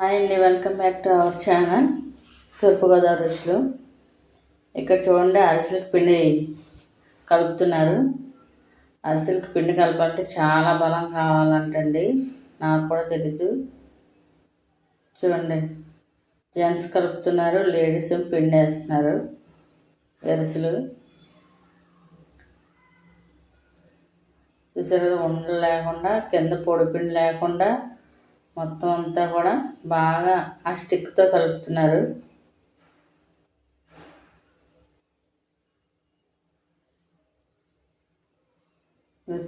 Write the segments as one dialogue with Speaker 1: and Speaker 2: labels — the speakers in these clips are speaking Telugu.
Speaker 1: హాయ్ అండి, welcome back to our channel Thurpugodavari Ruchulu. ఇక్కడ చూడండి, అరిసెలకు పిండి కలుపుతున్నారు. అరిసెలకు పిండి కలపాలంటే చాలా బలం కావాలంటండి, నాకు కూడా తెలీదు. చూడండి, జెంట్స్ కలుపుతున్నారు, లేడీస్ పిండి వేస్తున్నారు. అరిసెలు చూసారు, ఉండలు లేకుండా, కింద పొడిపిండి లేకుండా మొత్తం అంతా కూడా బాగా ఆ స్టిక్తో కలుపుతున్నారు.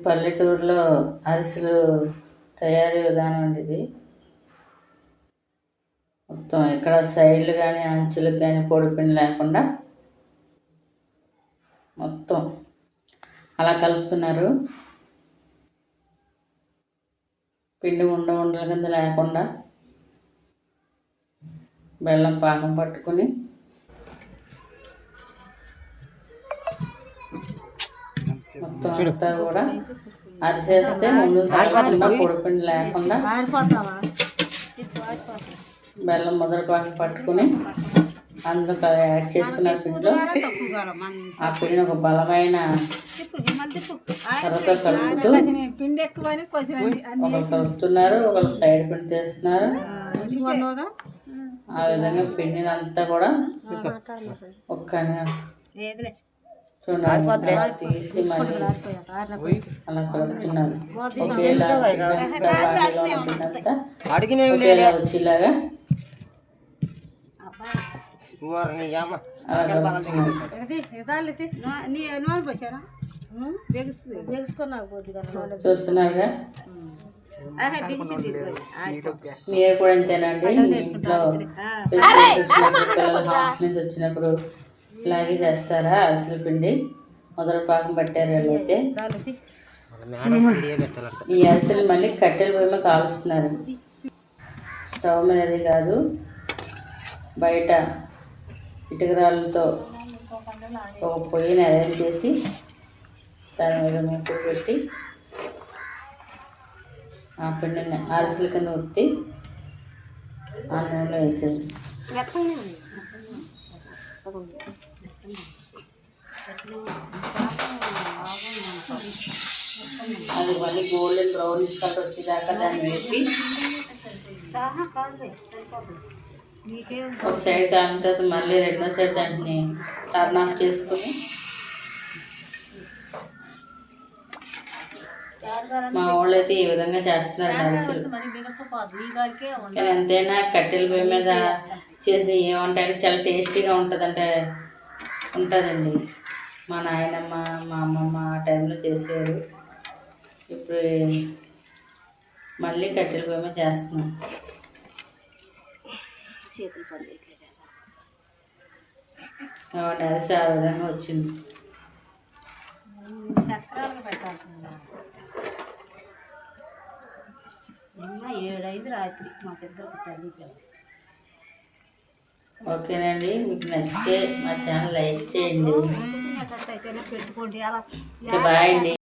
Speaker 1: పల్లెటూరులో అరిసెలు తయారీ విధానం అండి ఇది. మొత్తం ఇక్కడ సైడ్లు కానీ అంచులకు కానీ పొడిపిండి లేకుండా మొత్తం అలా కలుపుతున్నారు. పిండి ఉండల కింద లేకుండా బెల్లం పాకం పట్టుకుని మొత్తం అంతా కూడా అరిసేస్తే ముందు కాకుండా పొడిపిండి లేకుండా బెల్లం మొదటి పాకం పట్టుకుని అందులో యాడ్ చేసుకున్న పిండిలో ఆ పిండిని ఒక బలమైన కర్రతో కలుపుతూ ఒకరు కలుపుతున్నారు, ఒకరు సైడ్ పిండి తీస్తున్నారు. ఆ విధంగా పిండిని అంతా కూడా ఒక్క చూడండి తీసి మళ్ళీ అలా కలుపుతున్నారు. ఒకేలా వచ్చేలాగా చూస్తున్నారుగా. మీరు కూడా అంతేనండి, ఇంట్లో పిల్లలు హాస్టల్ నుంచి వచ్చినప్పుడు ఇలాగే చేస్తారా? అరిసెల పిండి మొదటి పాకం పట్టారు వాళ్ళైతే. ఈ అరిసెలు మళ్ళీ కట్టెల పొయ్యి మీద కాలుస్తున్నారు, స్టవ్ మీదది కాదు. బయట ఇటుకరాళ్ళతో ఒక పొయ్యిని అరేంజ్ చేసి దాని మీద మూకుడు పెట్టి ఆ పిండిని అరిసెల కింద ఉత్తి ఆ నూనెలో వేసేది. అది మళ్ళీ గోల్డెన్ బ్రౌనిష్ కలర్ వచ్చేదాకా దాన్ని వేపి ఒక సైడ్ కాలిన తర్వాత మళ్ళీ రెండో సైడ్ దాన్ని టర్న్ ఆఫ్ చేసుకుని మా వాళ్ళు అయితే ఈ విధంగా చేస్తున్నారు అరిసెలు. కానీ ఎంతైనా కట్టెల పొయ్యి మీద చేసి ఏమంటాయి చాలా టేస్టీగా ఉంటుందండి. మా నాయనమ్మ మా అమ్మమ్మ ఆ టైంలో చేసేవారు. ఇప్పుడు మళ్ళీ కట్టెల పొయ్యి మీద చేస్తున్నాం. అరిసె ఆ విధంగా వచ్చింది. ఓకేనండి, మీకు నచ్చితే మా ఛానల్ లైక్ చేయండి. బాయ్ అండి.